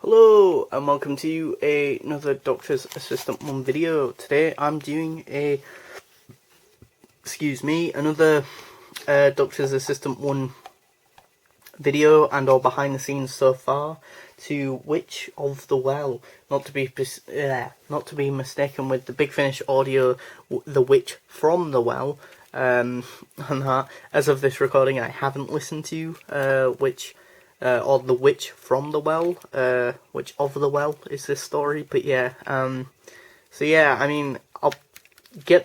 Hello and welcome to another Doctor's Assistant 1 video. Today I'm doing another Doctor's Assistant 1 video and all behind the scenes so far to Witch of the Well, not to be mistaken with the Big Finish audio The Witch from the Well. And that, as of this recording, I haven't listened to or The Witch from the Well, Witch of the Well is this story, but yeah, so yeah, I mean,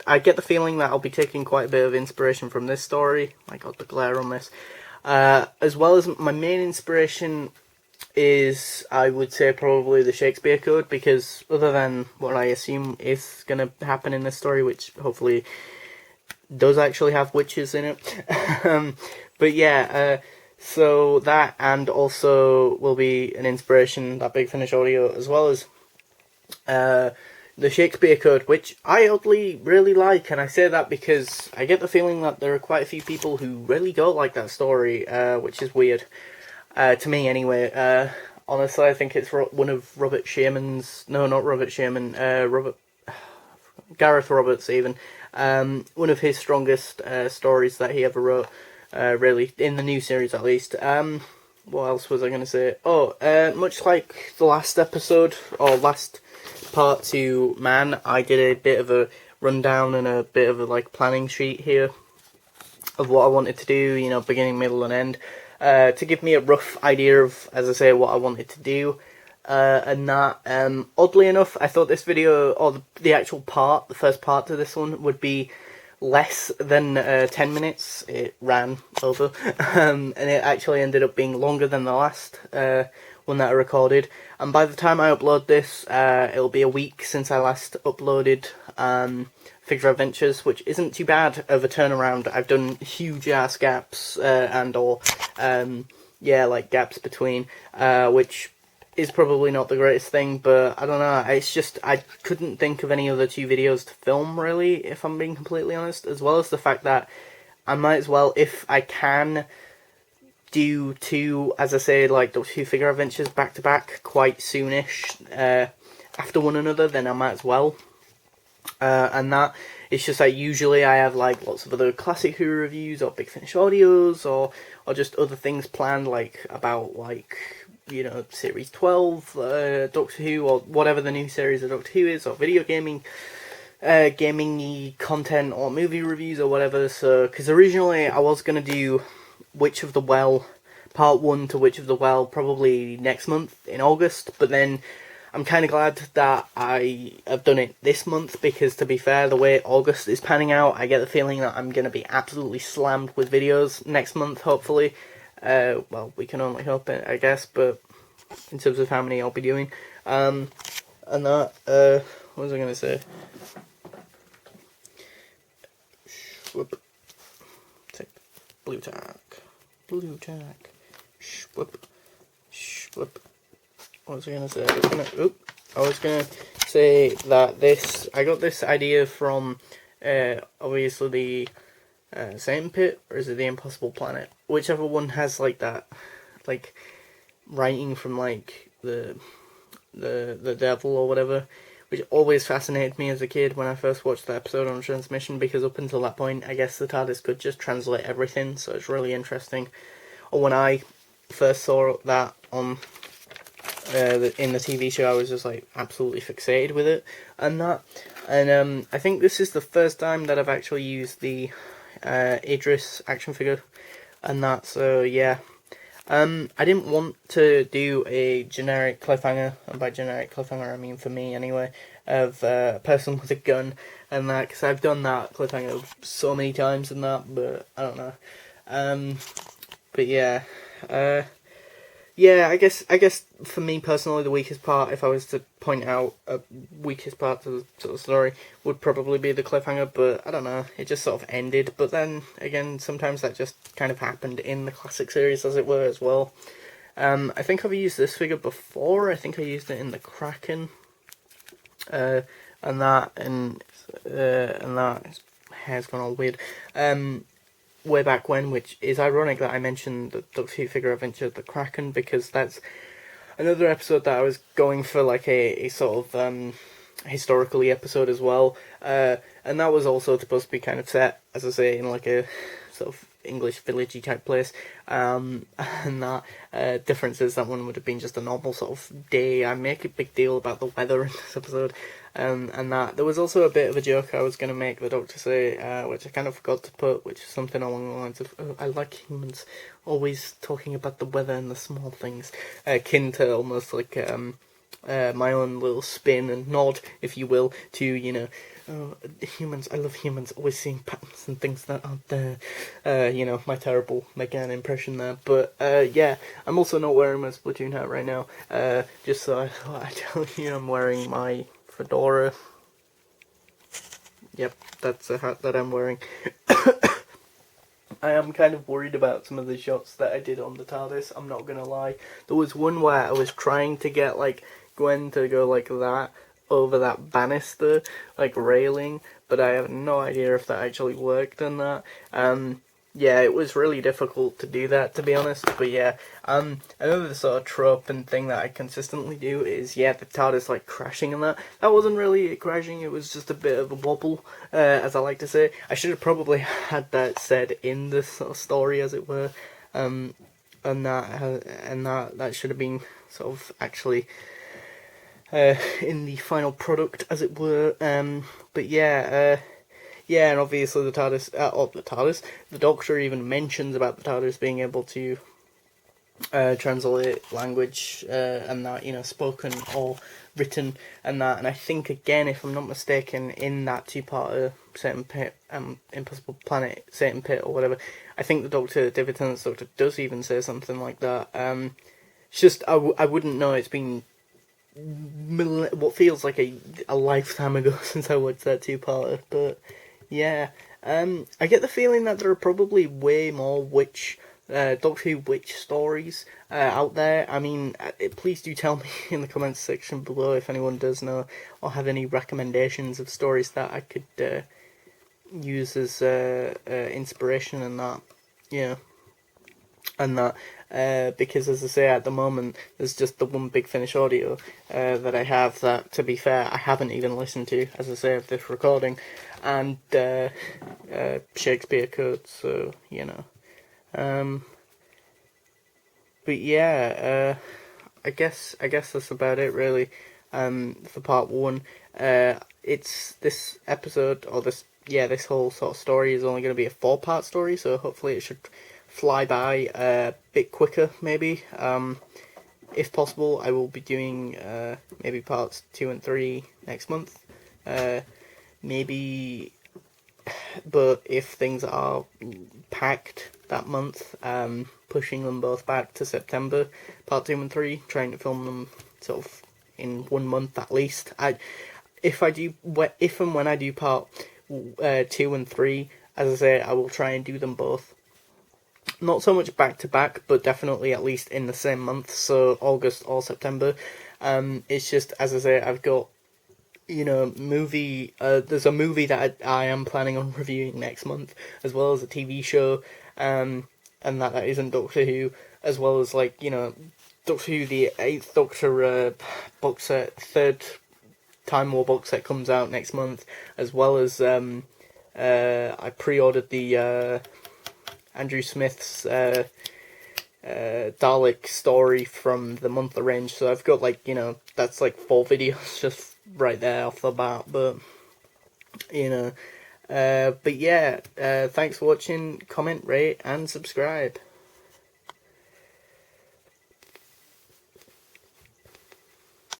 I get the feeling that I'll be taking quite a bit of inspiration from this story. My god, the glare on this. As well as my main inspiration is, I would say, probably the Shakespeare Code, because other than what I assume is going to happen in this story, which hopefully does actually have witches in it, but yeah, so that, and also will be an inspiration, that Big Finish audio, as well as the Shakespeare Code, which I oddly really like, and I say that because I get the feeling that there are quite a few people who really don't like that story, which is weird, to me anyway. Honestly, I think it's one of Robert Shearman's, no, not Robert Shearman, Gareth Roberts even, one of his strongest stories that he ever wrote, really, in the new series at least. What else was I going to say? Oh, much like the last episode, or last part to Man, I did a bit of a rundown and a bit of a planning sheet here of what I wanted to do, you know, beginning, middle and end, to give me a rough idea of, as I say, what I wanted to do. And that, oddly enough, I thought this video, or the actual part, the first part to this one, would be less than 10 minutes. It ran over, and it actually ended up being longer than the last one that I recorded. And by the time I upload this, it'll be a week since I last uploaded Figure Adventures, which isn't too bad of a turnaround. I've done huge ass gaps gaps between, which is probably not the greatest thing, but I don't know, it's just, I couldn't think of any other two videos to film, really, if I'm being completely honest, as well as the fact that I might as well, if I can do two, as I say, those two Figure Adventures back to back quite soonish, after one another, then I might as well. And that, it's just usually I have lots of other Classic Who reviews, or Big Finish audios, or just other things planned, about you know, Series 12, Doctor Who, or whatever the new series of Doctor Who is, or video gaming, gaming-y content, or movie reviews, or whatever. So, because originally I was going to do Witch of the Well, Part 1 to Witch of the Well, probably next month, in August, but then I'm kind of glad that I have done it this month, because to be fair, the way August is panning out, I get the feeling that I'm going to be absolutely slammed with videos next month, hopefully. Well, we can only hope it, I guess, but in terms of how many I'll be doing. And that, what was I going to say? Swoop. Take blue tack. Blue tack. Swoop. Swoop. What was I going to say? I was going to say that I got this idea from, obviously the Satan Pit, or is it the Impossible Planet? Whichever one has that, writing from the devil or whatever, which always fascinated me as a kid when I first watched the episode on transmission, because up until that point, I guess the TARDIS could just translate everything, so it's really interesting. Or when I first saw that on in the TV show, I was just absolutely fixated with it and that. And I think this is the first time that I've actually used the Idris action figure and that, so yeah. I didn't want to do a generic cliffhanger, and by generic cliffhanger I mean for me anyway, of a person with a gun and that, because I've done that cliffhanger so many times and that, but I don't know. But yeah, yeah, I guess for me personally, the weakest part, if I was to point out a weakest part to the sort of story, would probably be the cliffhanger, but I don't know, it just sort of ended. But then, again, sometimes that just kind of happened in the classic series, as it were, as well. I think I've used this figure before. I think I used it in the Kraken, and that, his hair's gone all weird. Way back when, which is ironic that I mentioned the Doctor Who Figure Adventure, the Kraken, because that's another episode that I was going for like a sort of historically episode as well, and that was also supposed to be kind of set, as I say, in like a sort of English villagey type place, and that difference is that one would have been just a normal sort of day. I make a big deal about the weather in this episode, and that there was also a bit of a joke I was going to make the Doctor say, which I kind of forgot to put, which is something along the lines of, oh, I like humans always talking about the weather and the small things, akin to almost like my own little spin and nod, if you will, to, you know, oh, humans, I love humans, always seeing patterns and things that aren't there. You know, my terrible Megan impression there. But, yeah, I'm also not wearing my Splatoon hat right now. Just so I thought I'd tell you, I'm wearing my fedora. Yep, that's a hat that I'm wearing. I am kind of worried about some of the shots that I did on the TARDIS, I'm not gonna lie. There was one where I was trying to get, like, Gwen to go like that, over that banister, like, railing, but I have no idea if that actually worked or not. Yeah, it was really difficult to do that, to be honest, but yeah, another sort of trope and thing that I consistently do is, yeah, the TARDIS, like, crashing and that. That wasn't really crashing, it was just a bit of a wobble, as I like to say. I should have probably had that said in the sort of story, as it were, and that should have been sort of actually in the final product, as it were, but yeah, yeah, and obviously the Doctor even mentions about the TARDIS being able to translate language, and that, you know, spoken or written, and that, and I think, again, if I'm not mistaken, in that two-parter, Satan Pit, Impossible Planet, Satan Pit, or whatever, I think the Doctor, David Tennant's Doctor, does even say something like that. It's just, I wouldn't know, it's been what feels like a lifetime ago since I watched that two-parter, but yeah, I get the feeling that there are probably way more Doctor Who witch stories out there. I mean, please do tell me in the comments section below if anyone does know or have any recommendations of stories that I could use as inspiration and that, yeah, and that, because as I say, at the moment there's just the one Big Finish audio that I have that, to be fair, I haven't even listened to, as I say, of this recording, and Shakespeare Code, so, you know. But yeah, I guess that's about it, really, for part one. It's this episode, or this whole sort of story is only going to be a 4-part story, so hopefully it should fly by a bit quicker, maybe. If possible, I will be doing maybe parts 2 and 3 next month. Maybe, but if things are packed that month, pushing them both back to September, part 2 and 3, trying to film them sort of in 1 month at least. If and when I do part 2 and 3, as I say, I will try and do them both. Not so much back to back, but definitely at least in the same month, so August or September. It's just, as I say, I've got, you know, there's a movie that I am planning on reviewing next month, as well as a TV show, and that isn't Doctor Who, as well as, like, you know, Doctor Who, the 8th Doctor box set, 3rd Time War box set comes out next month, as well as I pre-ordered the Andrew Smith's Dalek story from the monthly range, so I've got, like, you know, that's like 4 videos just right there off the bat, but, you know, but yeah, thanks for watching, comment, rate, and subscribe.